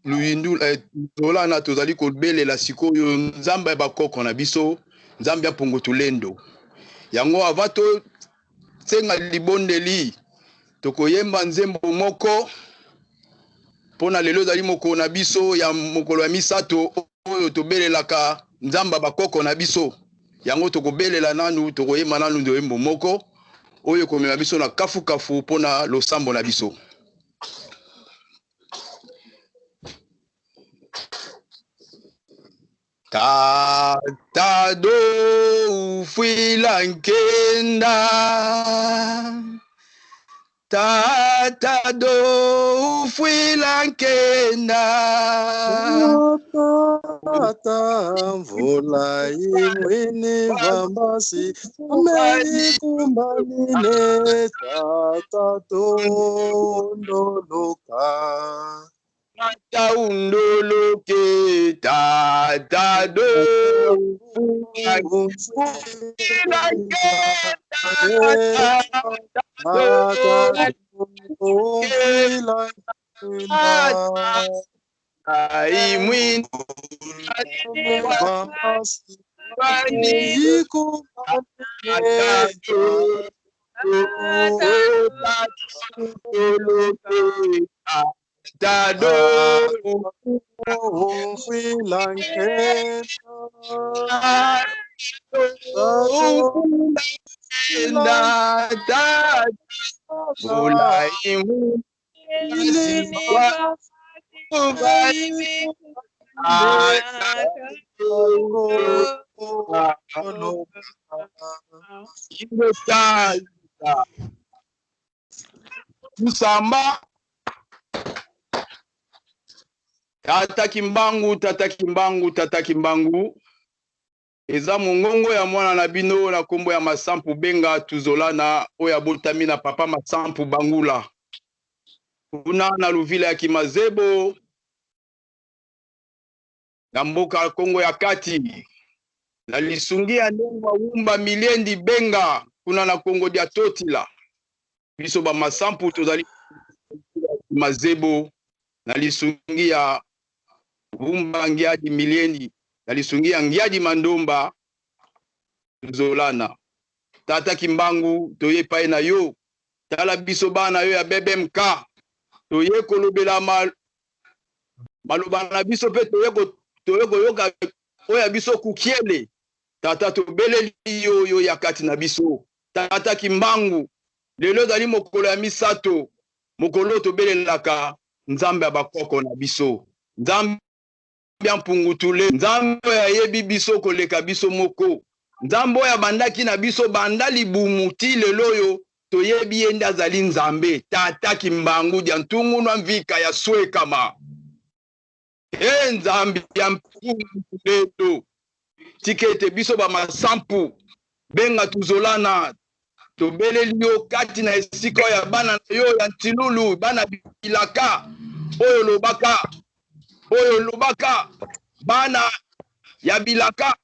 luyindu tolana tozali kobelela sikoyo nzambe bakoko na biso nzambe apungu tulendo yango avato senga libondeli tokoyemba nzembo moko pona lelo zali moko na biso ya mokolo ya misato oyo tobelelaka nzamba bakoko na biso yango tokobelela nanu tokoyemba nanu nzembo moko oyo komema biso na kafu pona losambo na biso. Tata do ufila nkenda Tata do ufila nkenda Tata mvula imwini vambasi umeikumbanine Tata do ndoloka Tata undoloke Tata do ufila nkenda Imwini Musamba Tata Kimbangu eza mongongo ya mwana na bino na kombo ya Masampu Benga Tuzolana oya botami na papa Masampu Bangula kuna na luvila ya Kimazebo na mboka Kongo ya kati na lisungia ndengwa wumba miliendi Benga kuna na Kongo dia Totila biso ba Masampu tozali Mazebo na lisungia wumba ngiadi miliendi na lisungia ngiadi Mandomba Tuzolana. Tata Kimbangu toye pae na yo tala biso bana yo ya BBMK toye kolobela maloba na biso pe toye koyoka oya biso kukiele tata tobeleli yo ya kati na biso Tata Kimbangu lelo zali mokolo ya misato mokolo tobelelaka nzambe abakoko na biso nzambe ampungutule nzambe ayebi biso koleka biso moko nzambe ya bandaki na biso banda libumuti lelo yo toyebi yenda zali nzambe Tata Kimbangu dia ntungu na mvika ya swekama nzambe ya mpungutule tikete biso ba Masampu Benga Tuzolana tobeleli yo kati na esika ya bana na yo ya Ntilulu bana bilaka oyo lobaka bana ya bilaka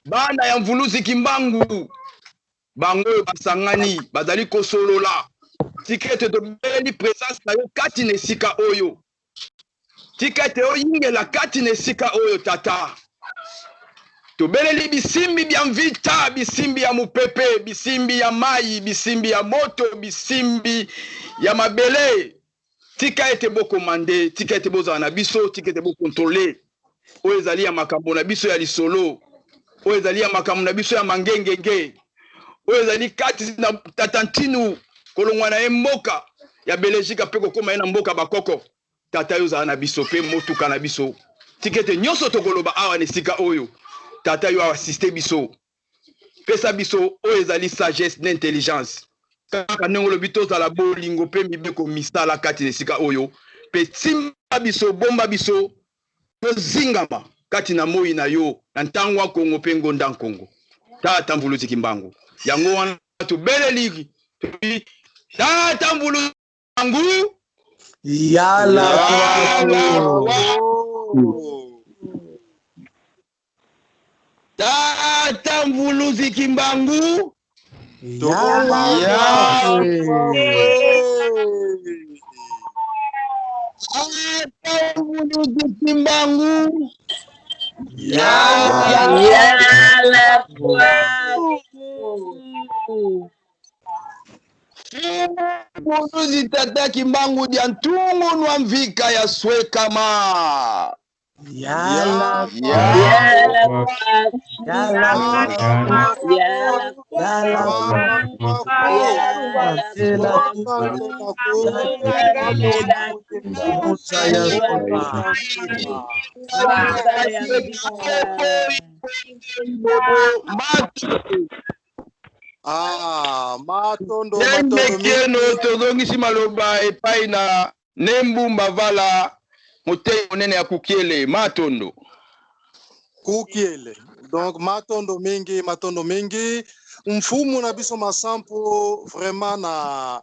bana ya mvuluzi Kimbangu bango basangani bazali kosolola tikete tobeleli presence na yo kati na esika oyo tikete oyingela kati na esika oyo tata tobeleli bisimbi bya mvita bisimbi ya mupepe bisimbi ya mai bisimbi ya moto bisimbi ya mabele tika ete boko mande tika ete bozala na biso tika ete bokontrole oyo ezali ya makambo na biso ya lisolo oyo ezali ya makambo na biso ya mangengenge oyo ezali kati na tata Ntinu kolongwa na ye mboka ya Belgique pe kokoma ye na mboka bakoko tata yo zala na biso pe motuka na biso tika ete nyonso tokoloba awa na esika oyo tata yo assiste biso pesa biso oyo ezali sagesse na intelligence kaka ndenge olobi tozala bolingo pe mibeko misala kati na esika oyo pe simba biso bomba biso tozingama kati na moi na yo na ntango ya Kongo pe ngonda Nkongo Tata Mvuluzi Kimbangu yango wana tobeleli Tata Mvuluzi Kimbangu yala Tata Mvuluzi Kimbangu yala ata mvuluzi kimbangu Yala kwaku. mvuluzi tata kimbangu dia ntungu nwa mvika ya swekama Yala Yala kwaku. Yala Yala kwaku. Yala matondo Yende keno tozongisi maloba epai na nembumba vala motei monene ya kukiele matondo kukiele. Donc matondo mingi mfumu na biso masampo vraiment na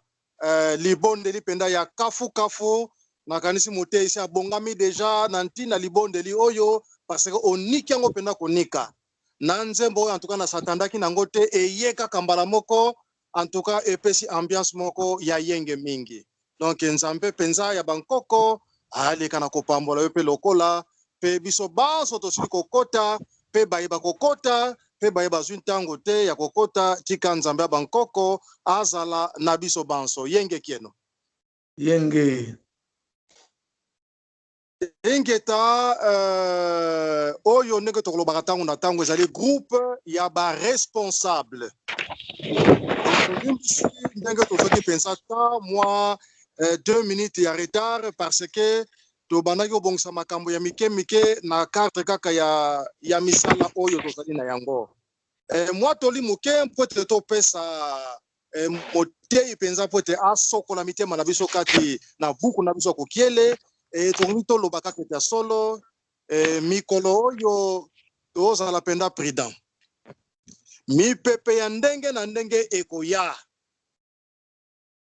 libonde lipenda ya kafu na kanisi motei isi abongami deja na ntina libonde li oyo parce que oniki yango penda konika na nzembo oyo en tout cas na satandaki nango te eyeka kambala moko en tout cas epesi ambiance moko ya yenge mingi. Donc nzambe penza ya bankoko aleka na kopambola yo pe lokola pe biso baso tosili kokota pe bayeba kokota pe bayeba zwi ntango te ya kokota tika nzambe ya bankoko azala na biso banso yenge kieno Yenge. ingeta oyo ndenge tokolobaka ntango na ntango ezali groupe ya baresponsable ndenge tozoki mpenza ta mwa 2 minutes ya retard parce que tobandaki kobongisa makambo ya mike na carte kaka ya misala oyo tozali na yango mwa toli moke mpo ete topesa motei mpenza mpo ete asokola mitema na biso kati na buku na biso ya kokiele tokoki toloba kaka ete ya solo mikolo oyo tozala mpenza prudent mipepe ya ndenge na ndenge ekoya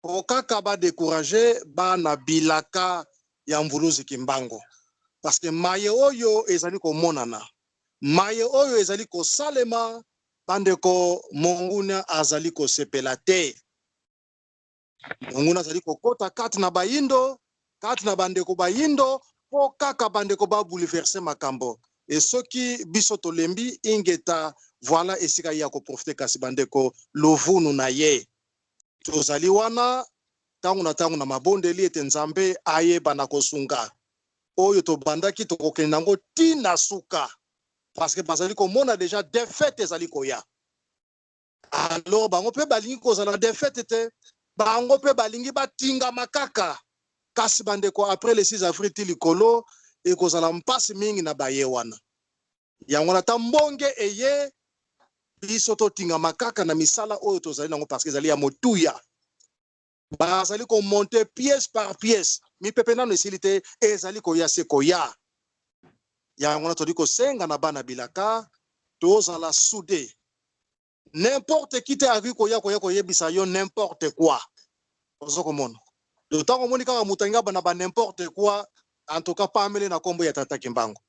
po kaka badécourage bana bilaka ya mvuluzi kimbango parce que maye oyo ezali komonana maye oyo ezali kosalema bandeko monguna azali kosepela te monguna azali kokota kati na bayindo kati na bandeko bayindo po kaka bandeko babouleverse makambo e soki biso tolembi ingeta voilà esika ya koprofite kasi bandeko lovunu na ye tozali wana tangu na mabondeli ete nzambe ayeba na kosunga oyo tobandaki tokokende nango tina suka parce que bazali komona déjà défaite ezali koya alors bango pe balingi kozala défaite te bango pe balingi batinga makaka kasi bandeko après le 6 avril ti likolo ekozala mpasi mingi na baye wana yango na ta mbonge eye biso totinga makaka na misala oyo tozali nango parce que ezali ya motuya bazali komonte pièce par pièce mipepe nano esili te ezali koya se koya yango na tozali kosenga na bana bilaka tozala soudé n'importe qui te aki koyebisa yo n'importe quoi ozo komona d'autant komoni kaka mutangi bana ba n'importe quoi en tout cas pamele na kombo ya tata kimbango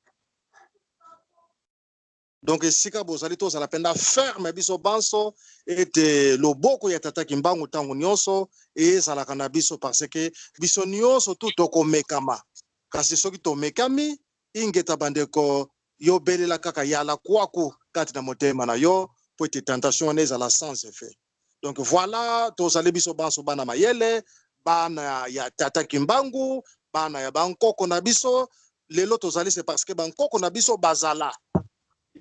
donc esika bozali tozala penda ferme biso banso ete loboko ya tata kimbango ntango nyonso ezalaka na biso parce que biso nyonso tu tokomekama kasi soki tomekami ingeta bandeko yo belela kaka yala kwaku kati na motema na yo po ete tentation wana ezala sans effet donc voilà tozali biso banso bana mayele bana ya tata kimbangu bana ya bankoko na biso lelo tozali c'est parce que bankoko na biso bazala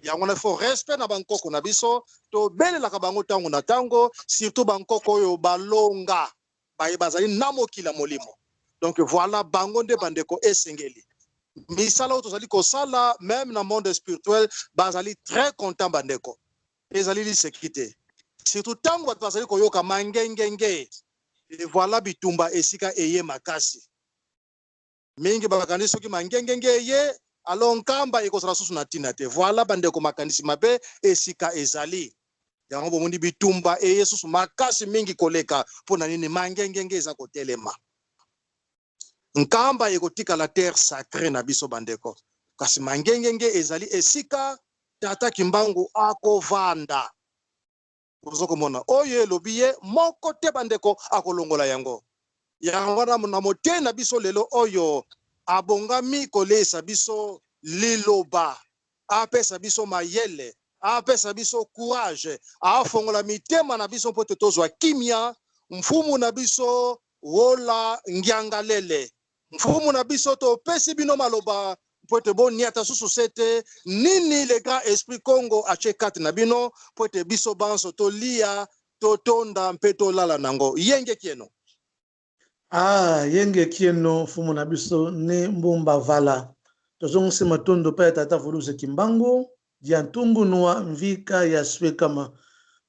yango na faut respect na bankoko na biso to belelaka bango tango na tango surtout bankoko oyo balonga baye bazali na mokila molimo donc voilà bango nde bandeko esengeli misala oyo tozali kosala même na monde spirituel bazali très content bandeko ezali liseki te surtout tango bato bazali koyoka mangengenge et voilà bitumba esika eye makasi mingi bakanisi soki mangengenge eye alo nkamba ekozala susu na ntina te voilà bandeko makanisi mabe esika ezali yango bomoni bitumba eye susu makasi mingi koleka mpo na nini mangengenge eza kotelema nkamba ekotikala terre sacré na biso bandeko kasi mangengenge ezali esika tata kimbangu akovanda ozokomona oyo elobi ye moko te bandeko akolongola yango yango wana na motema na biso lelo oyo abongami kolesa biso liloba, apesa biso mayele, apesa biso courage, afongola mitema na biso pote tozwa kimia, mfumu na biso wola ngiangalele, mfumu na biso topesi bino maloba pote boniata susu sete nini le grand esprit Congo ache kati na bino pote biso banso tolia totonda mpe tolala nango yenge kieno. Yenge kieno fumu na biso ne mbumba vala. Tozongo se matondo pa tata voluze kimbangu. Diantungu noa mvika ya swekama.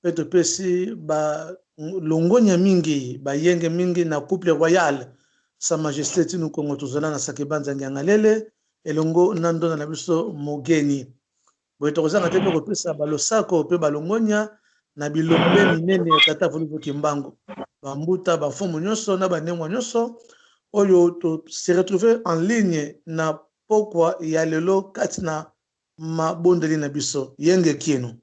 Peto pesi ba longonya mingi, ba yenge mingi na couple royal. Sa majesté tinu Kongo tozona na sakebanza ngiangalele. Elongo nando na biso mogeni. Boye tokozanga te pe kopesa balosako pe balongonya na bilombe minene ya tata voluze kimbangu. Bambuta bafumu nyonso na banengwa nyonso oyo to se retrouver en ligne na pokwa ya lelo kati na mabondeli na biso yenge kieno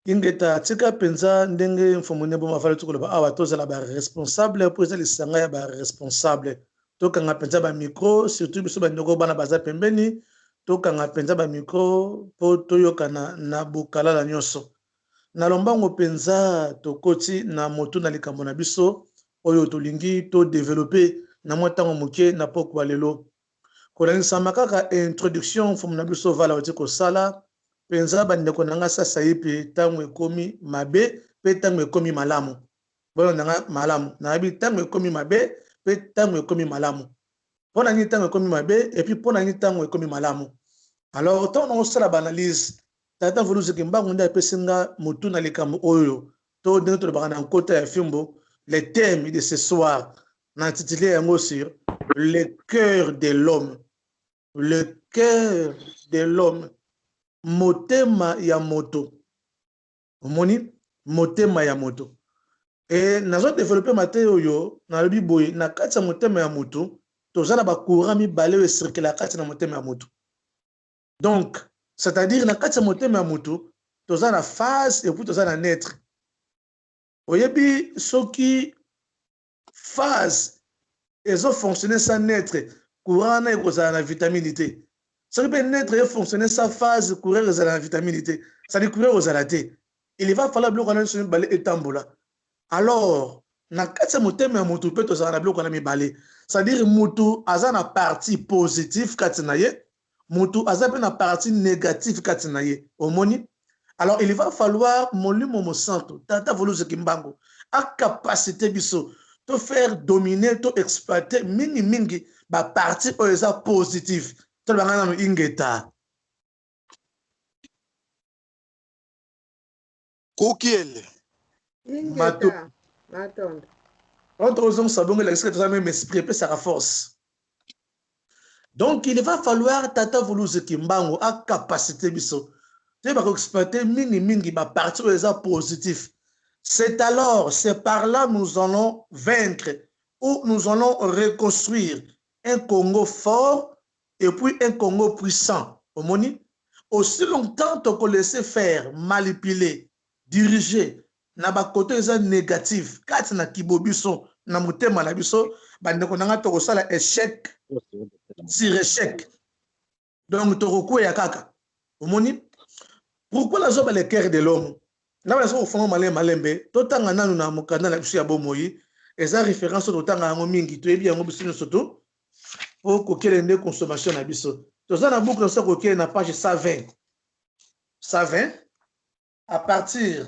ingeta tika penza ndenge mfumu nebo mafala tukoloba awa tozala ba responsable po ezali sanga ya ba responsable tokanga penza ba micro surtout biso bandeko bana baza pembeni tokanga penza ba micro po toyokana na bukalala nyonso na lombango penza tokoti na motu na likambo na biso oyo tolingi to développer na motango moke na pokwa lelo kolanisa makaka introduction mfumu na biso vala oti kosala penza bandeko nanga sasa yipe tango ekomi mabe pe tango ekomi malamu bono nanga malamu na bi tango ekomi mabe pe tango ekomi malamu pona ni tango ekomi mabe et puis pona ni tango ekomi malamu. Alors tant on sala banalise tata voluze kimbangu nda pesinga mutu na likambo oyo to ndenge to bakana nkota ya fimbo les thèmes de ce soir n'intitulé yango sur le cœur de l'homme, le cœur de l'homme, motema ya moto omoni motema ya moto et nazo développer mateo yo na lobi boy na kati ya motema ya moto tozana ba courant mi balé e circuler kati na motema ya moto. Donc c'est-à-dire na kati ya motema ya moto tozana phase et puis tozana naître oyebi soki phase ezo fonctionner sans naître courant na ekozala na vitamine. Soki pe naître e fonctionner sans phase courant ezala na vitamine, ça dit courant ozala te. Il va falloir biloko na biso mibale etambola. Alors na kati ya motema ya moto pe tozala na biloko na mibale, c'est-à-dire moto aza na partie positive kati na ye, moto aza pe na partie négative kati na ye omoni. Alors il va falloir molimo mo santo tata voluze kimbangu a capacité biso to faire dominer to exploiter mingi ba partie oyo eza positive to bangana no ingeta Kukiele ingeta matonda entre aux sabongo la secret ça même esprit pe ça force. Donc il va falloir tata voluze kimbangu a capacité biso te ba exploiter mingi ba partie oyo eza positive. C'est alors, c'est par là nous allons vaincre ou nous allons reconstruire un Congo fort et puis un Congo puissant. Omoni, aussi longtemps qu'on laisse faire, manipuler, diriger, na ba côté négatif, kati na kibobiso, na mutema na biso, bandeko nanga toko sala échec, sur échec. Donc toko ya kaka. Omoni, pourquoi la job le cœur de l'homme? Là, on fait malin malembe. Tout le temps, on a mon canal à la Bomoyi. Et ça référence au temps à un mingi. Tu es bien, on peut surtout pour coquer les consommations à biso. Tout ça, on a beaucoup de ça coquer na page 120. 120. À partir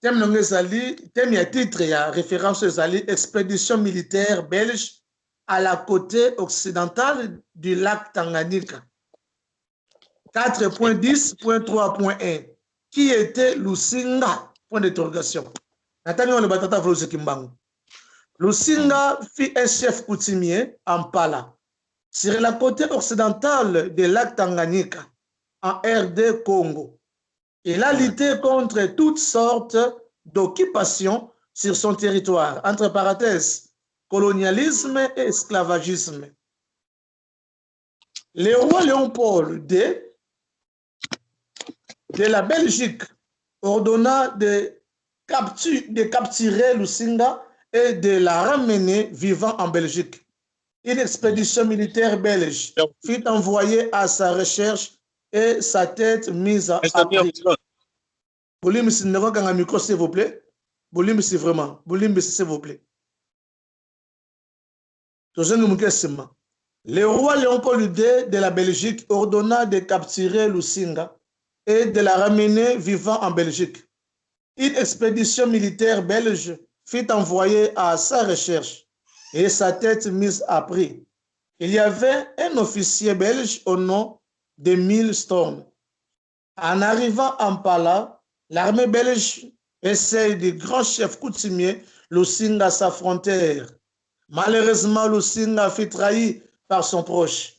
thème non ezali, thème ya titre ya référence ezali expédition militaire belge à la côté occidentale du lac Tanganyika. 4.10.3.1. Qui était Lusinga? Point d'interrogation. Nathalie, on le batata Voluze Kimbangu. Lusinga fit un chef coutumier en Pala, sur la côte occidentale du lac Tanganyika, en RD Congo. Il a lutté contre toutes sortes d'occupations sur son territoire, entre parenthèses, colonialisme et esclavagisme. Le roi Léopold II de la Belgique ordonna de capturer Lusinga et de la ramener vivant en Belgique. Une expédition militaire belge fut envoyée à sa recherche et sa tête mise à prix. Boulimbi, micro, s'il vous plaît. Boulimbi, vraiment. Boulimbi, s'il vous plaît. Le roi Léopold II de la Belgique ordonna de capturer Lusinga et de la ramener vivant en Belgique. Une expédition militaire belge fut envoyée à sa recherche et sa tête mise à prix. Il y avait un officier belge au nom de Milstorm. En arrivant en Pala, l'armée belge essaye du grand chef coutumier Lusinga s'affronter. Malheureusement, Lusinga fut trahi par son proche,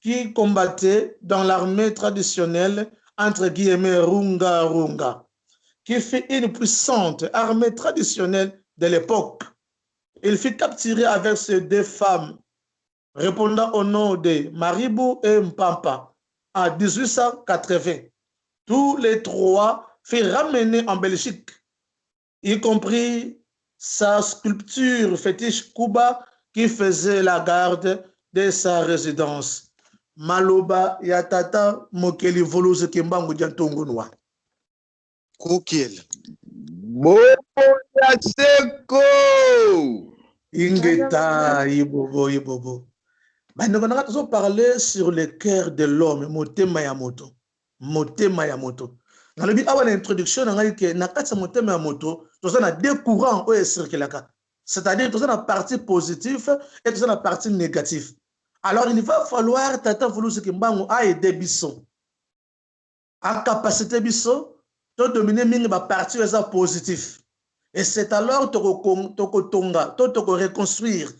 qui combattait dans l'armée traditionnelle, entre guillemets, Runga Runga, qui fut une puissante armée traditionnelle de l'époque. Il fut capturé avec ses 2 femmes, répondant au nom de Maribou et Mpampa, en 1880. Tous les 3 furent ramenés en Belgique, y compris sa sculpture fétiche Kuba qui faisait la garde de sa résidence. Maloba Yatata Mokeli Voluze Kimbangu Jantungunwa. Kukiel. Boya Seko. Ingeta Ibobo. Nous allons parler sur le cœur de l'homme, Motema Yamoto. Motema Yamoto. Dans le but, avant l'introduction, on a dit que dans le Motema Yamoto, nous avons 2 courants qui circulent. C'est-à-dire que nous avons la partie positive et nous avons la partie négative. Alors, il va falloir Tata Voluze Kimbangu a aider Bisso. En capacité Bisso, de dominer la partie positive. Et c'est alors que tu reconstruire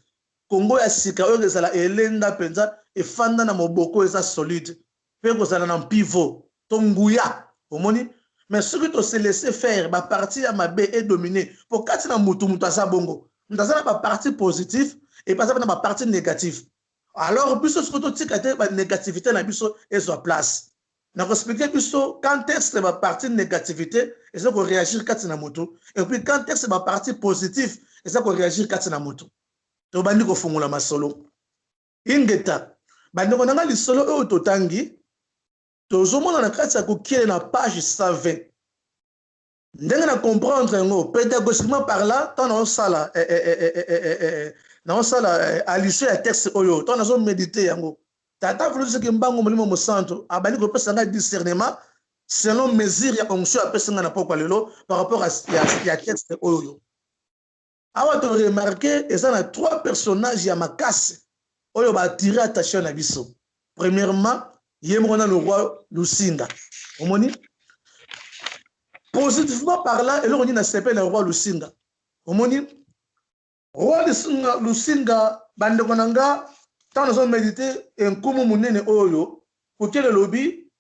Congo ya sika oyo ezala elenda penza efanda na moboko eza solide pe kozala na pivot tonguya omoni mais ce que tu se laisser faire ba partie ya mabe et dominer pour kati na mutu asa bongo mutasa na ba partie positive et pas na ba partie négative alors biso ce que tu tikate ba négativité na biso ezo place na ko expliquer biso quand est-ce ba partie négativité et ça ko réagir kati na mutu et puis quand est-ce ba partie positive et ça ko réagir kati na mutu to bandi ko fungula masolo ingeta bandi ko nanga lisolo o totangi tozomona na kati ya kokiele na page 120 ndenge na comprendre ngo pédagogiquement par là tant on sala à l'issue ya texte oyo tant on méditer yango Tata Voluze Kimbangu molimo mosanto abandi ko pesa nga discernement selon mesure ya onction apesa nga na pokwa lelo par rapport à ya texte oyo. Awa to remarquer et ça na 3 personnages ya makasi oyo ba attirer attention na biso. Premièrement, yemona le roi Lusinga. Omoni positivement parlant et l'on s'appelle le roi Lusinga. Omoni roi Lusinga bande konanga tant nous méditer un kumu munene oyo pour que le lobby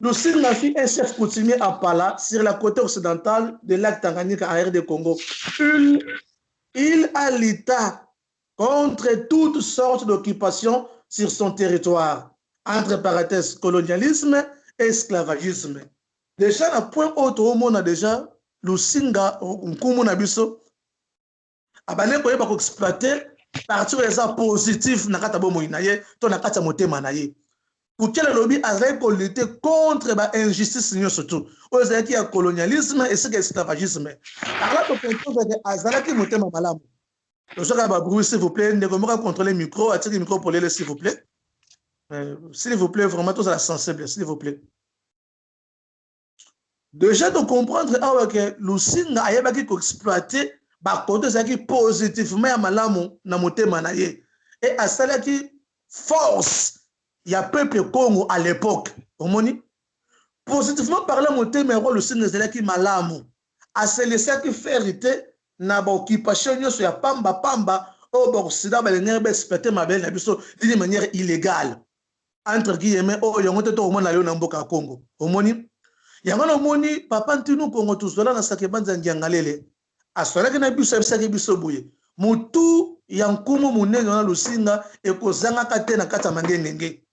Lusinga fit un chef coutumier à Pala sur la côte occidentale de lac Tanganyika en RD Congo. Il alita contre toutes sortes d'occupations sur son territoire, entre parenthèses colonialisme et esclavagisme. Déjà, à point autre, on a déjà Lusinga, Nkumu Nabiso, abane koye bako exploiter partir des positifs na kata bomo inaye, to na kata motema naye. Pour que le lobby arrête de lutter contre l'injustice surtout. Aux qui a colonialisme et ce qui est esclavagisme. Alors, pour comprendre que Azalaki Motema Malam. Le jour à Babrou, s'il vous plaît, ne pas contrôler le micro, attirez le micro pour les s'il vous plaît. S'il vous plaît, vraiment, tout ça sensible, s'il vous plaît. Déjà, de comprendre que Lusinga a été exploité, côté qui positivement à Malamu, na Motema naye. Et à cela qui force. Il y a peuple Congo à l'époque. Positivement parlant, mon thème est le signe qui malamu. À se laisser qui fait hériter, n'a pas occupation, il y a pamba, au Borsida, il y a exploité ma belle, d'une manière illégale. Entre guillemets, oh, il y a un peu de monde à l'Amboka Congo. Il y a un moni, papa, nous, Congo, tous, là, dans sa kebanda, n'yangalele. À ce moment-là, il y a un peu Mutu, yankumu munene na Lusinga, et kozanga kate na kata mangenge.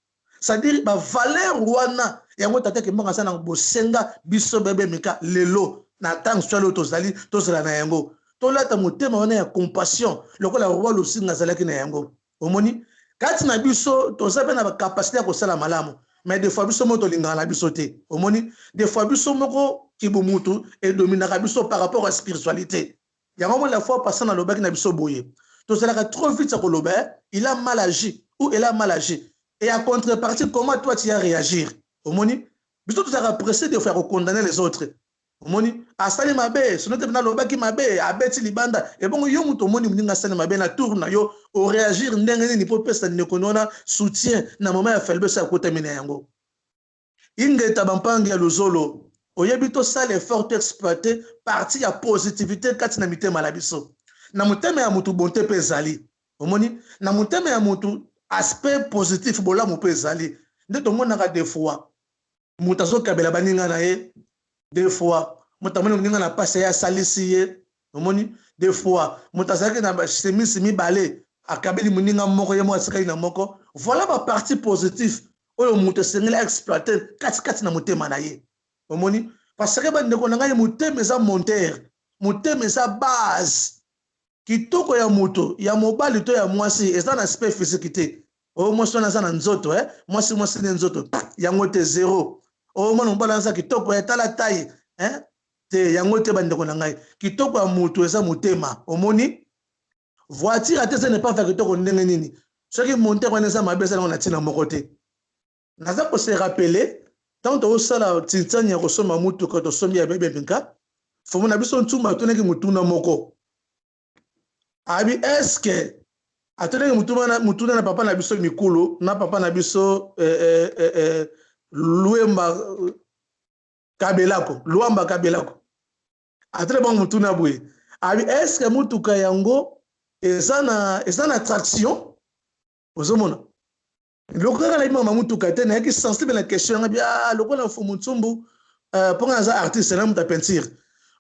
C'est-à-dire, la valeur wana, yango tata ke mbanga sana bosenga biso bebe mika lelo. na tang swalo tozali tozala na yango tolata motema wana ya compassion lokola roi lusinga azalaki na yango omoni kati na biso toza pe na capacité ya kosala malamu mais des fois biso moko tolingaka na biso te omoni des fois biso moko kibumutu edominaka biso par rapport à spiritualité yango mo la fois passant na lobaki na biso boye tozalaka trop vite ya koloba il a mal agi ou elle a mal agi et à contrepartie comment toi tu vas réagir omoni biso tozalaka pressé des fois ya condamner les autres omoni asali mabe sono te na lobaki mabe abeti libanda et bon yo muto moni muninga asali mabe na tour na yo o réagir ndenge nini po pesa ndeko nona soutien na moment ya felbe sa kotamina yango ingeta bampangi ya luzolo oyebi to sala effort exploiter partie ya positivité kati na mitema la biso na mutema ya mutu bonté pe ezali omoni na mutema ya mutu aspect positif bolamu pe ezali nde tomonaka des fois mutu azokabela baninga na ye des fois mutamoni muninga na pase ya salisi ye omoni des fois mutu azalaki na chemise mibale akabeli muninga moko ye mo asikali na moko voilà ba partie positive oyo mutu esengeli exploiter kati na mutema na ye omoni parce que bandeko na ngai mutema eza monteur mutema eza base kitoko ya mutu ya mobali to ya mwasi eza na aspect physique te o mwasi wana aza na nzoto mwasi ne nzoto yango te zero o mwana mobali aza kitoko ya tala taille te yango te bandeko na ngai kitoko ya mutu eza mutema omoni voiture ate ce n'est pas fait kitoko ndenge nini soki monteur wana eza mabe eza na ntina moko te naza ko se rappeler tant tosala tintani ya kosomba mutuka tosombi ya bebe pinka fomo na biso ntumba toneki mutuna moko abi eske atoneki mutuna na papa na biso mikulu na papa na biso luamba kabelako atele bango mutuna boye abi eske mutuka yango eza na attraction ozomona lokola na imama mutuka te na ki sensible na question ngabi lokola fo mutumbu ponga za artiste na muta peinture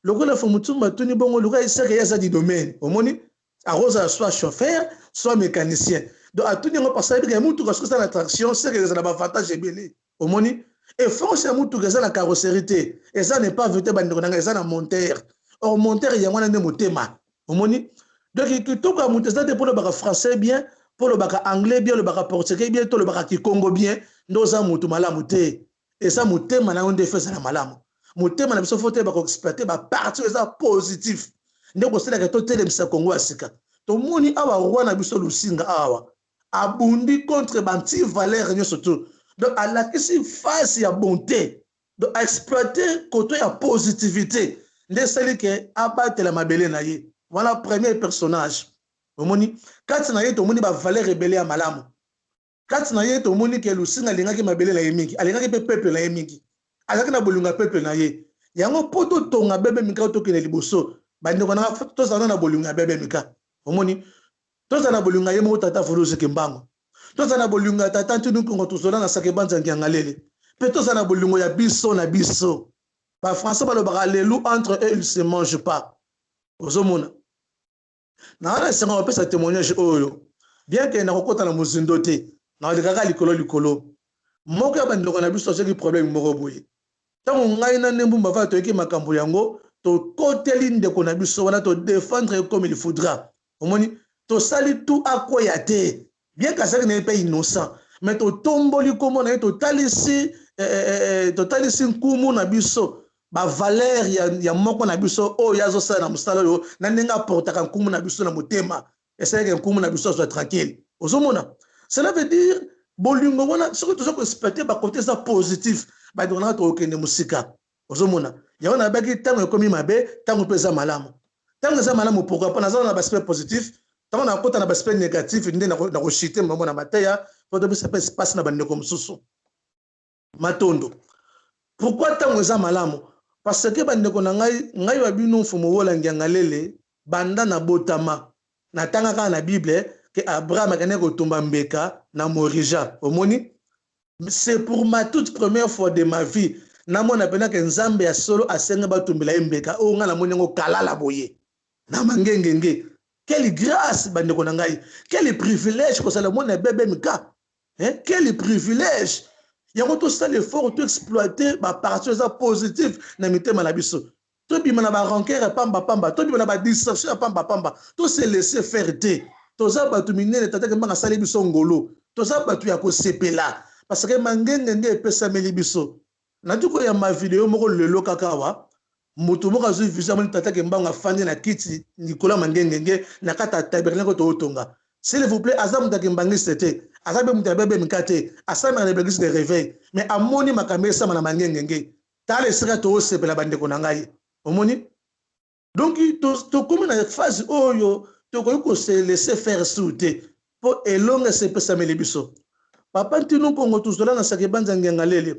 lokola fo mutumba tuni bongo lokola isaka ya za di domaine omoni arosa soit chauffeur soit mécanicien donc atuni ngo parce que mutuka ça na traction c'est que ça na avantage ebele omoni et force mutuka ça na carrosserie te et ça n'est pas vite bandeko na ça na monteur or monteur yango na motema omoni donc kitoko ya mutu ça dépend de français bien pour le baka anglais bien le baka portugais bien to le baka kikongo bien ndo za mutu malamu te et ça mutema na onde fait ça na malamu mutema na biso fote baka exploiter ba partie ça positif ndeko sela ka to telemisa Kongo asika to moni awa roi na biso lusinga awa abundi contre banti valeur nyoso to donc à la kisi face ya bonté donc exploiter côté ya positivité ndeseli ke abatela mabele na ye voilà premier personnage omoni kati na ye tomoni ba valeur rebelle ya malamu kati na ye tomoni ke lusinga lingaki mabele na ye mingi alingaki pe peuple na ye mingi alingaki na bolunga peuple na ye yango poto tonga bebe mika to kene liboso bandeko na tozana na bolunga bebe mika omoni tozana bolunga ye mo tata furuzi kimbango tozana bolunga tata ntunu kongo tozola na sake banza ngiangalele pe tozana bolungo ya biso na biso ba français balobaka lelu entre eux ils se mangent pas ozomona na wana senga opesa témoignage oyo bien que na kokota na muzindo te na odekaka likolo moko ya bandeko na biso soki problème moko boye tango ngai na nembu mbava toyeki makambo yango to koteli ndeko na biso wana to défendre comme il faudra omoni to sali tout akoya te bien qu'asaki na pe innocent mais to tomboli komo na to talisi nkumu na biso ba valeur ya moko na biso o yazo sala na musala yo na nenga portaka nkumu na biso na motema essaye que nkumu na biso soit tranquille ozomona cela veut dire bolingo wana soki tozo ko expecter ba côté ça positif ba dona to okende musika ozomona yaona na baki tango ekomi mabe tango pesa malamu tango za malamu pourquoi pas na aspect positif tango na kota na aspect négatif ndé na ko chiter mambo na mateya pour de ça passe na bandeko mususu matondo pourquoi tango za malamu parce que bandeko na ngai wa bino mfumo wola ngiangalele banda na botama na tanga ka na bible que Abraham akane ko tomba mbeka na morija omoni c'est pour ma toute première fois de ma vie na mona pena ke nzambe ya solo asenga batumbela mbeka o nga na monengo kalala boye na mangengenge quelle grâce bandeko na ngai quel privilège ko sala mona bebe mika quel privilège yango to sala l'effort to exploiter ba partie ça positive na mitema na biso To bima na ba rancœur pamba pamba, to bima na ba distorsion pamba pamba, to se laisser faire te. To za batu minene tata ke manga sali biso ngolo. To za batu ya ko sepela parce que mangenge nge pesa meli biso. Na tuko ya ma vidéo moko lelo kakawa. Mutu moko azu visa moni tata ke mbanga fandi na kiti Nicolas mangenge nge na kata tabernacle to otonga. S'il vous plaît, azam ta kimbangi c'était. Azabe mutabebe mikate, asama na l'église de réveil. Mais amoni makamesa na mangenge nge. Tale sera to sepela bande ko nangai. Omoni? Donc to comme na phase oyo to ko se laisser faire souter pour elonga se pesa meli biso. Papa ntino kongo tuzola na sakebanza ngengalele.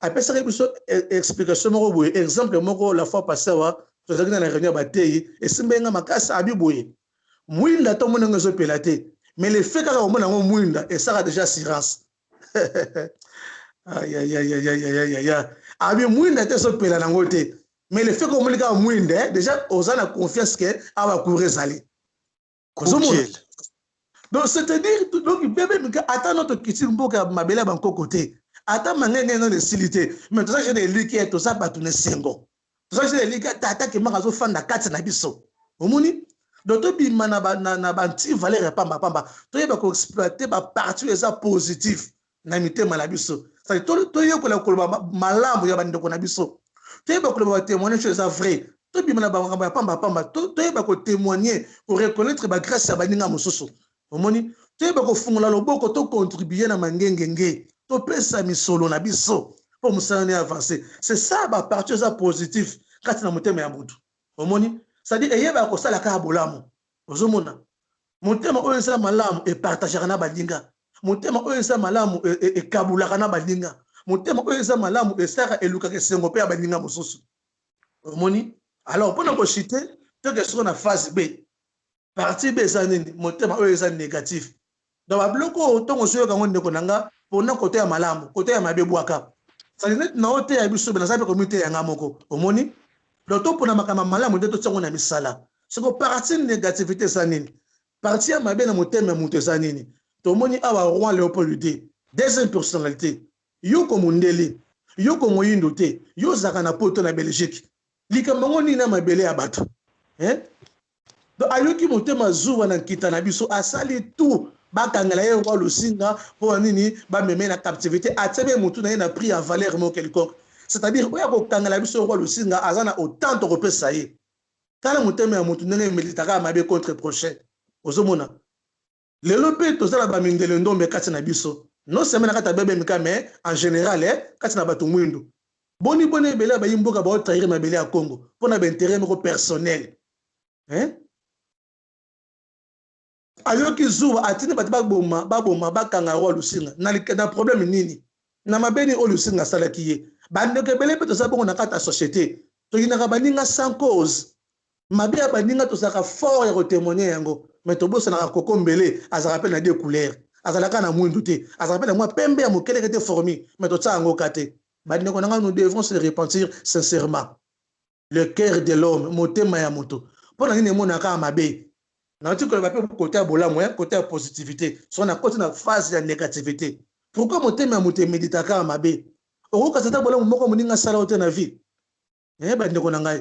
Apesa ke biso explication moko boye, exemple moko la fois passée wa to zakina na réunion batei et simbenga makasa abi boye. Mwinda to mona ngozo pelate, mais le fait ka mona ngo mwinda et ça a déjà assurance. Aïe aïe aïe aïe aïe aïe aïe. Abi mwinda te so pela nango te. Mais le fait que mona ka mwinda déjà osana confiance que aba courir zali. Donc c'est-à-dire donc bébé mika ata notre kiti mboka mabela banko côté. Ata mangenge no de silité, mais tout ça j'ai des liquets tout ça batune sengo. Tout ça j'ai des liquets tata ke maka zo fanda kati na biso. Omoni? Donc to bi na banti valeur pamba pamba. To yeba ko exploiter ba partie les positif na mitema na biso. Ça to yeko la koloba malamu ya bandeko na biso. To yeba ko ba témoigner chose vrai. To bi na ba pamba pamba. To yeba ko témoigner pour reconnaître ba grâce ya baninga mosusu. Omoni? To yeba ko fungola loboko to contribuer na mangenge nge. To pesa misolo na biso pour musana avancer. C'est ça ba partie les positif kati na motema ya mutu. Omoni? C'est-à-dire eyeba ko sala ka bolamu ozomona motema oyo sala malamu e partager na balinga motema oyo sala malamu e kabula na balinga motema oyo sala malamu e sara eluka ke sengo pe ya balinga mosusu omoni alors pona ko citer te que sur na phase B partie B ça nini motema oyo sala négatif donc ba bloko tongo soyo ka ngonde ko nanga pona côté ya malamu côté ya mabebwaka ça net na ote ya biso na sape communauté ya ngamoko omoni. Donc, pour na makama malamu de tout ça on a mis ça là. C'est que partie négativité ça nini. Partie à ma bien mon thème monter ça nini. To moni awa roi Léopold II. Deuxième personnalité. Yo comme ndeli. Yo comme yindote. Yo zakana poto na Belgique. Likambango ni na mabele ya bato. Hein? Donc ayoki motema zuwa na kita na biso asali tout. Bakangala ye roi Lusinga pour nini ba meme na captivité. Atebe mutu na prix à valeur mo quelconque. C'est-à-dire, oya ko kangala biso roi Lusinga azana autant de repères ça y est. Tala muteme ya mutu ndenge militaka mabe contre prochain. Ozomona. Le lope to sala ba mindele ndombe kati na biso. Non seulement na kata bebe mika mais en général kati na batu mwindu. Boni bela ba yimboka ba trahir mabele ya Congo pour na intérêt moko personnel. Hein? Ayoki zuwa atini batu baboma bakanga roi Lusinga. Na problème nini? Na mabeni o Lusinga sala kiye. Bande ke bele peto sabongo na kata société to yinaka baninga sans cause mabia baninga to saka fort ya ko témoigner yango mais to bosa na kokombele azaka pe na deux couleurs azalaka na mwindu te azaka pe na mwa pembe ya mokele kete formi mais to tsango kate bande ko nanga nous devons se repentir sincèrement le cœur de l'homme motema ya moto pona nini monaka mabe na tu ko ba pe côté ya bolamu côté ya positivité so na côté na phase ya négativité pourquoi motema ya moto méditaka mabe Oko kasata bola moko muninga sala ote na vie. Bande ko nangai.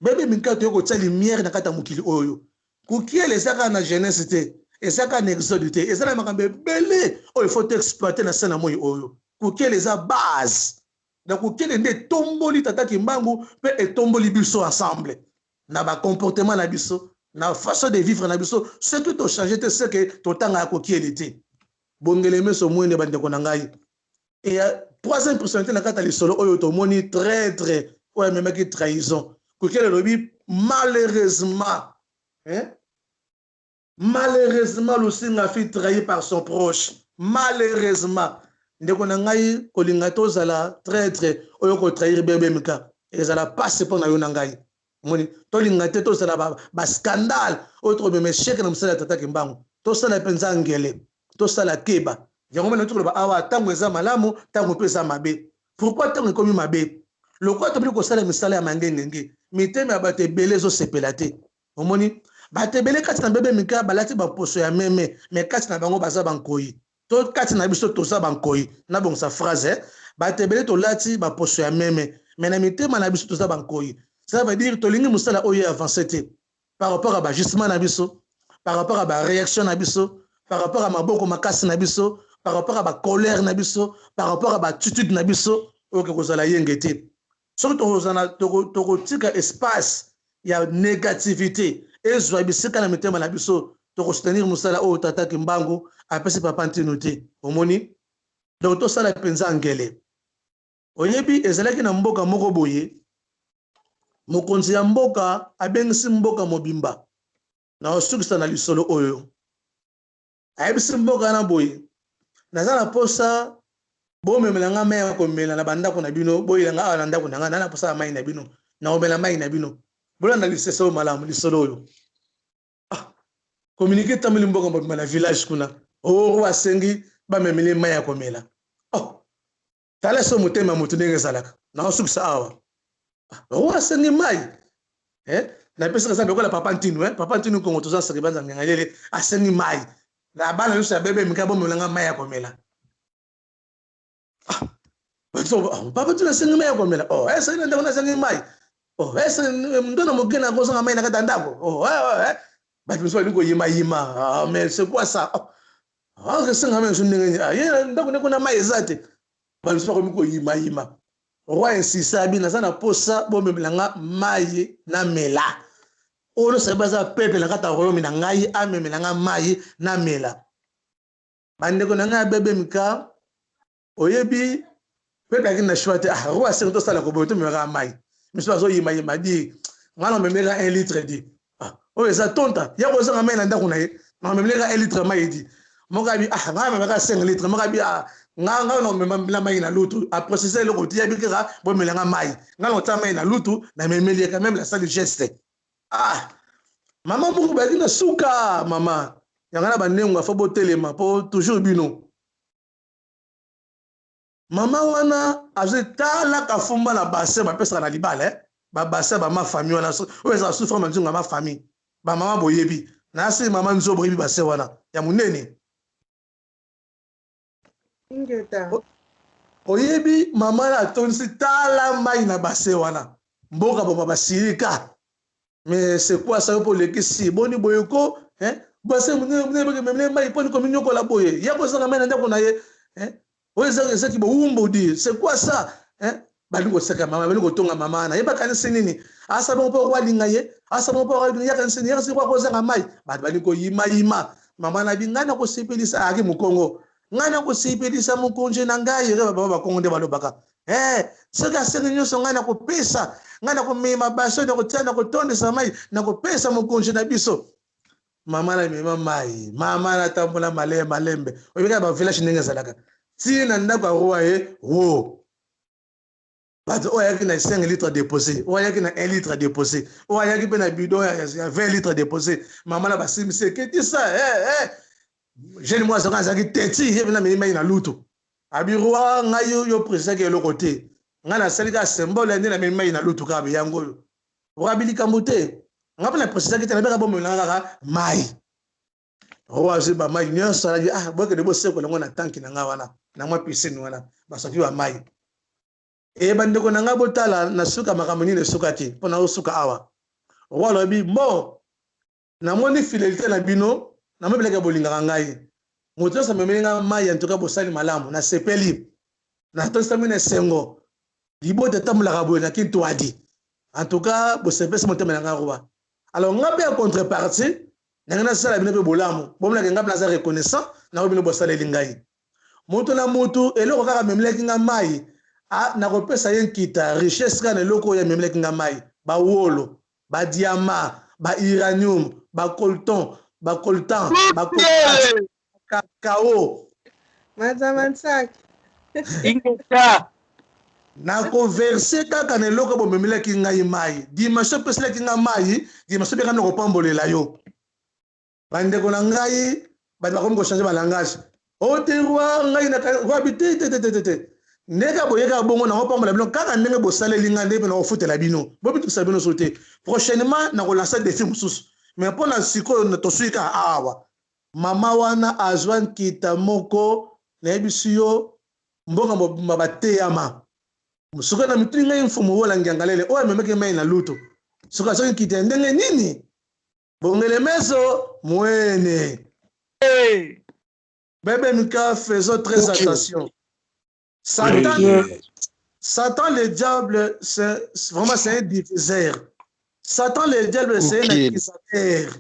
Bebe minkato yoko tsa lumière na kata mukili oyo. Kukiele saka na jeunesse te, esaka na exode te, esala makambe belé o il faut exploiter na sana moyi oyo. Kukiele za base. Na kukiele nde tomboli tata kimbangu pe etomboli biso ensemble. Na ba comportement na biso, na façon de vivre na biso, ce que to changer te c'est que to tanga kukiele te. Bongele meso mwende bande ko nangai. Et troisième personnalité na kata lisolo oyo to moni traître ou même qui trahison kokele lobi malheureusement malheureusement Lusinga fut trahi par son proche malheureusement ndeko na ngai kolinga to zala traître oyo ko trahir bebe mika ezala passe pour na yo na ngai moni to linga te to zala ba scandale autre même chèque na msala tata kimbangu to sala penza ngele to sala keba. Yango mena tuko ba awa tango eza malamu tango pesa mabe. Pourquoi tango komi mabe? Lokwa to biko sala misala ya mangenge miteme ya bate belezo sepelate. Omoni bate bele kati na bebe mika balati ba poso ya meme mais kati na bango baza bankoyi. To kati na biso to sa bankoyi. Na bon sa phrase bate bele to lati ba poso ya meme mais na mitema na biso to sa bankoyi. Ça veut dire tolingi musala oyo avancé par rapport à justement na biso, par rapport à réaction na biso, par rapport à maboko makasi na biso, par rapport à colère na biso, par rapport à attitude na biso, oyo kozala yengete. Surtout tozana tokotika espace ya négativité et zwa bisika na mitema na biso tokosoutenir musala oyo tata Kimbangu apesi papa ntino te. Omoni donc tosala penza ngele. Oyebi ezalaki na mboka moko boye mokonzi ya mboka abengisi mboka mobimba na osukisa na lisolo oyo ayebisi mboka na boye naza na posa bomemela nga mai ya komela na bandako na bino boyelanga awa na ndako na nga na posa ya mai na bino na omela mai na bino bolanda lisese oyo malamu lisolo oyo communiqué tambeli mboka mobimba na village kuna oro asengi bamemele mai ya komela tala so motema motu ndenge ezalaka na osukisa awa oro asengi mai na pesa kaza bekola papa ntinu kongo toza saki banza ngalele asengi mai na bana lusa ya bebe mika bomelanga mai ya komela papa ntinu asengi mai ya komela esa ina ndako asengi mai esa ndona mugena kozanga mai na kata ndako batu biso balingo yima mais c'est quoi ça senga mai ndenge ye ndako ndeko na mai ezate batu biso bakomi ko yima roi insista bi naza na posa bomemelanga mai na mela oyo sabaza pepe na kata royaume na ngai amemelanga mai na mela bandeko na ngai bebe mika oyebi pepe akina shwate roi asengi tosala koboyo tomelaka mai miso azo yima di ngana memelaka 1 litre di oyo eza tonta ya kozanga mai na ndako na ye na memelaka 1 litre mai di mokabi ngana memelaka 5 litre mokabi nga no memela mai na lutu a processer le côté ya bikira bo melanga mai nga no ta mai na lutu na memeli quand même la salle geste maman beaucoup ba dina suka mama yanga na banengo fa bo telema po toujours bino mama wana azetala ka fumba na bassin ba pesa na libala ba bassin ba ma famille wana o eza souffre manzinga ma famille ba mama boyebi na se mama nzo boyebi bassin wana ya munene oyebi mama na tonsi tala mai na base wana mboka baba basirika mais c'est quoi ça pour les kisi boni boyoko base mune mai poni komi nyoko la boye ya ko sanga mai na ndako na ye oyo ki bo umbo di c'est quoi ça bali ko seka mama bali ko tonga mama na yeba kanisi nini asa bon po kwa linga ye asa bon po kwa ya kanisi ya si kwa ko sanga mai bali ko yima mama na bingana ko sepelisa aki mukongo ngana ko sipelisa mukonje na ngai re baba bakongo nde balobaka seka sengi nyonso ngana ko pesa ngana ko mema baso na ko tana ko tondesa mai na ko pesa mukonje na biso mama na mema mai mama na tambola malembe obika ba village ndenge zalaka tina ndako roi wo bato oya ki na 5 litres déposé oya ki na 1 litre déposé oya ki pe na bidon ya 20 litres déposé mama na basimise keti ça jeune moi ça quand teti ye na mimi na lutu abirwa ngayo yo président ke lo côté ngana salika symbole ndi na mimi na lutu ka yango rabili kambote ngapa na président ke tena beka bomo ngaka mai roa ziba mai nyonso ala boke de boseko ngo na tanki na ngawana na mwa piscine wana basaki wa mai bandeko na ngabo tala na suka makamoni ne suka ti pona usuka awa roa lobi mo na moni fidélité na bino na mebeleka bolinga ngai moto sa memelinga mai en tout cas bosali malamu na sepeli na to stamina sengo libote tamula kabo na kintu adi en tout cas bosepesa moto menanga roa alors ngabe en contrepartie nangana sala bino be bolamu bomla ngaba na za reconnaissant na bino bosala lingai moto na moto eloko kaka memeleki nga mai na kopesa yen kita richesse kana eloko ya memeleki nga mai ba wolo ba diamant ba uranium ba coltan cacao Mazamansak Ingeka na converser kaka na eloko bomemelaki ngai mai dimanche peselaki nga mai dimanche pe kana kopambolela yo bandeko na ngai bakomi kochange balangage oterwa ngai na habite ndeka boyeka bongo na opambola bino kaka ndenge bosaleli nga nde mpe na kofutela bino bobitukisa bino so te prochainement na kolansa defi mosusu mais mpo na sikoyo toswika awa mama wana azwa nkita moko nayebisi yo mboka mobimba bateyama Suka na mituni ngai mfumu wala ngiangalele oya memeke mai na luto suka soki kitendenge nini bongele meso mwene bébé Mika faisons très attention Satan le diable c'est vraiment c'est un diviseur Satan le diable c'est un accusateur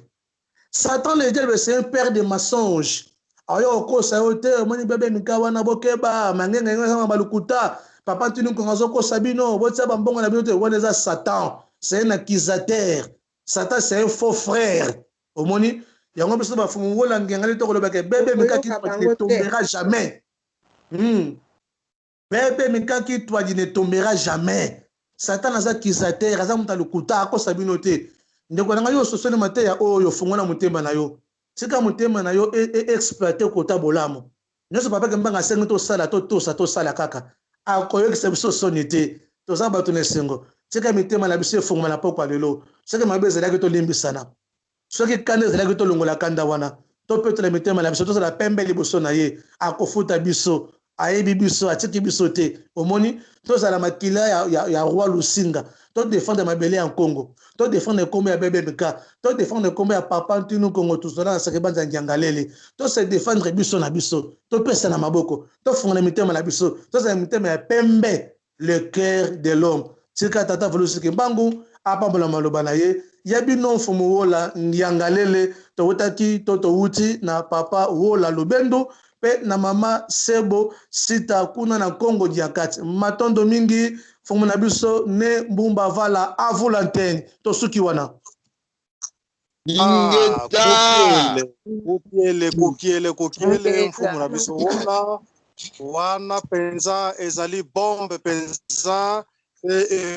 Satan le diable c'est un père de mensonges ayo ko sa yote moni bébé Mika wana bokeba mangenga nganga balukuta Papa tu nous connais Sabino, Satan, c'est un accusateur. Satan c'est un faux frère. Au moni, il y a un peu de choses bébé Mika qui ne tombera jamais. Bébé Mika qui ne tombera jamais. Satan est un accusateur, aza muta lukuta ko Sabino te. Ndeko nanga yo sosone mate ya oyo fungona mutema na yo. Sika mutema na yo exploiter kota bolamo. Nyoso papa kembanga sengo to sala to sala kaka. Akoyo que biso sonité toza bato na sengo tika mitema na biso efungwa na pokwa lelo soki mabe ezalaki tolimbisana soki kanda ezalaki tolongola kanda wana topetola mitema na biso tozala pembe liboso na ye akofuta biso ayebi biso atiki biso te omoni tozala makila ya roi Lusinga to défendre mabele en Congo to défendre kombe ya bébé Mika to défendre kombe ya papa ntinu Congo tozala na sake banza ngiangalele to se défendre biso na biso to pesa na maboko to funga mitema na biso to za mitema ya pembe le cœur de l'homme tika tata Volusi Mbangu apambola maloba na ye yabi non fumu wola ngiangalele to wutaki to wuti na papa wola Lubendo pe na mama Sebo sita kuna na Congo diakati matondo mingi fumu na biso ne mbumba vala avulantene to suki wana kokiele mfumu na biso wana penza ezali bombe penza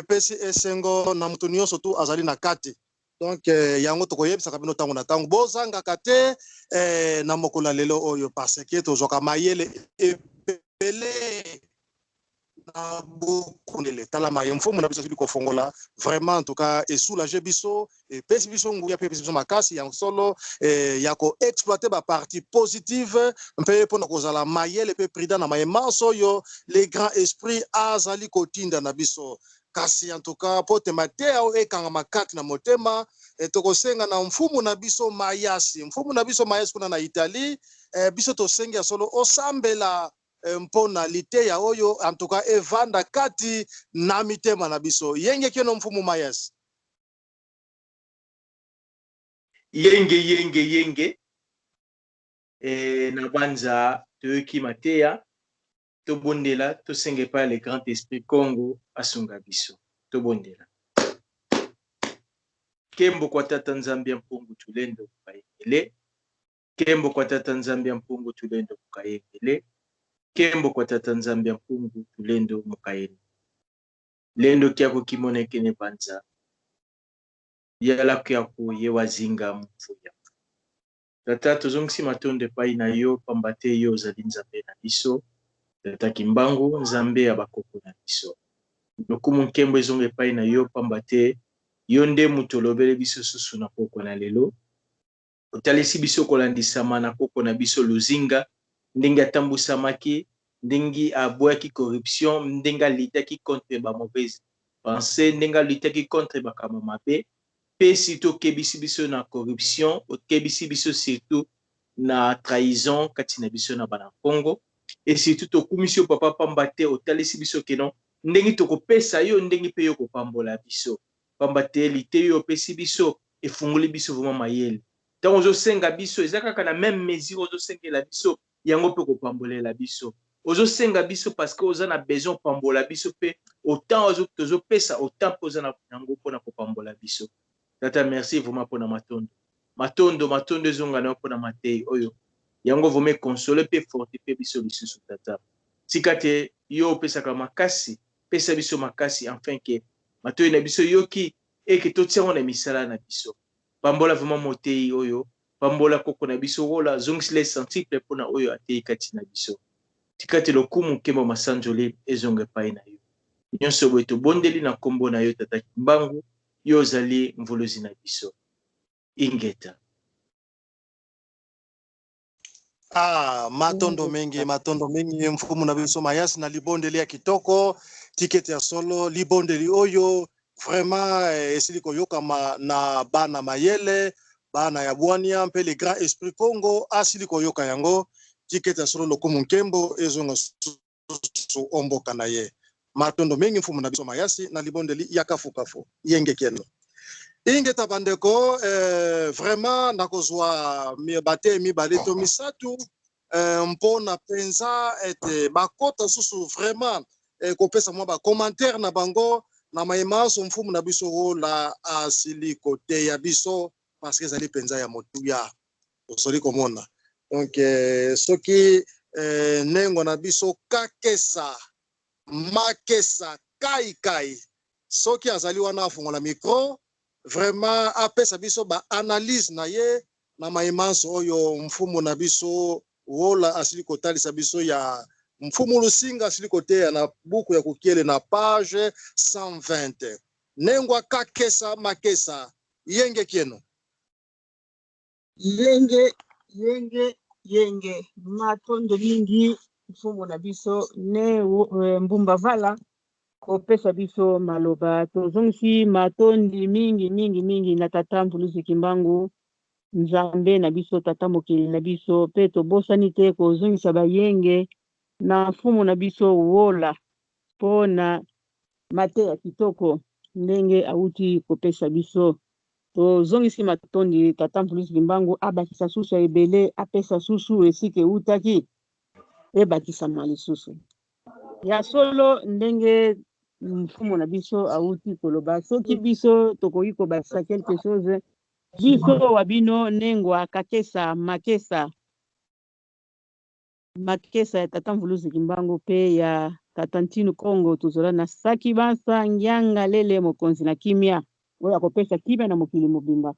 pesi esengo na mutu nyonso tu azali na kati donc yango tokoyebisaka bino ntango na ntango bozangaka te na mokolo lelo oyo parce que tozwaka mayele ebele na bokundele tala maye mfumu na biso azili kofongola vraiment en tout cas esoulage biso epesi biso nguya mpe epesi biso makasi ya solo ya koexploite bapartie positive mpe mpona kozala mayele mpe prida na mayemanso oyo les grands esprits azali kotinda na biso kasi en tout cas po tema te ao ekangama kati na motema tokosenga na mfumu na biso mayasi kuna na Italie biso tosengi ya solo osambela mpona liteya oyo en tout cas evanda kati na mitema na biso yenge keno mfumu mayasi yenge na banza toyoki mateya tobondela tosenge pa le grand esprit Congo asunga biso tobondela kembo kwa tata nzambe mpungu tulendo kukayengele kembo kwa tata nzambe mpungu tulendo kukayengele kembo kwa tata nzambe mpungu tulendo mukayeni lendo kyako kimone kene banza yala kyako yewazinga mfuya tata tozongisi matonde pai na yo pambate yo ozali nzambe na biso tata Kimbangu nzambe ya bakoko na biso lokumu nkembo ezonge pai na yo pambate yo nde mutu olobele biso susu na poko na lelo otalisi biso kolandisama na poko na biso Luzinga ndenge atambusamaki ndenge aboyaki corruption ndenge alitaki contre ba mauvaise pensée ndenge alitaki contre bakama mabe pe surtout okebisi biso na corruption okebisi biso surtout na trahison kati na biso na bana Congo et surtout tokumisi yo papa pamba te otalisi biso keno ndenge tokopesa yo ndenge mpe yo kopambola biso pamba te lite yo opesi biso efungoli biso vraiment mayele ntango ozosenga biso eza kaka na même mesure ozosengela biso yango mpe kopambolela biso ozosenga biso parce que oza na besoin pambola biso mpe autant tozopesa autant mpe oza na yango mpona kopambola biso tata merci vraiment mpona matondo ezonga na mpona matei oyo yango vome console mpe fortifie biso lisusu tata tika te yo opesaka makasi pesa biso makasi enfin ke matoi na biso yoki eke totiango na misala na biso pambola vraiment motei oyo pambola koko na biso wola zongisile sensible mpona oyo atei kati na biso tika te lokumu nkembo masanjoli ezonga epai na yo nyonso boye tobondeli na nkombo na yo tata Kimbangu yo ozali mvolozi na biso ingeta matondo mengi mfumu na biso mayasi na libondeli ya kitoko ticket ya solo libondeli oyo vraiment esili koyokama na bana mayele bana ya bwania mpe le grand esprit Congo asili koyoka yango ticket ya solo lokumu nkembo ezonga su omboka na ye matondo mengi mfumu na biso mayasi na libondeli yakafukafu yenge keno inge tabandeko vraiment nakozwa bate mibale to misatu mpona penza ete bakota susu vraiment kopesa mwa ba commentaire na bango na maimaso mfumu na biso la asili kote ya biso parce que ezali penza ya motuya osoli komona donc soki nengo na biso kakesa makesa kai soki azali wana afungola micro vraiment apesa biso ba analyse na ye na maimaso oyo mfumu na biso wola asili kotalisa biso ya mfumu lusinga asili kote na buku ya kukiele na page 120 nengwa kakesa makesa yenge kieno yenge matondo mingi mfumu na biso ne mbumba vala kopesa biso maloba tozongisi matondi mingi na tata Mvuluzi Kimbangu nzambe na biso tata mokili na biso pe tobosani te kozongisa bayenge na mfumu na biso wola pona mate ya kitoko ndenge auti kopesa biso tozongisi matondi tata Mvuluzi Kimbangu abakisa susu ebele apesa susu esike utaki ebakisa malisusu ya solo ndenge mfumu na biso auti koloba soki biso tokoki kobakisa quelque chose biso wabino nengwa kakesa makesa ya tata Mvuluzi Kimbangu pe ya tata Ntinu Kongo tozola na saki bansa ngyanga lele mokonzi na kimia oyo akopesa kimia na mokili mobimba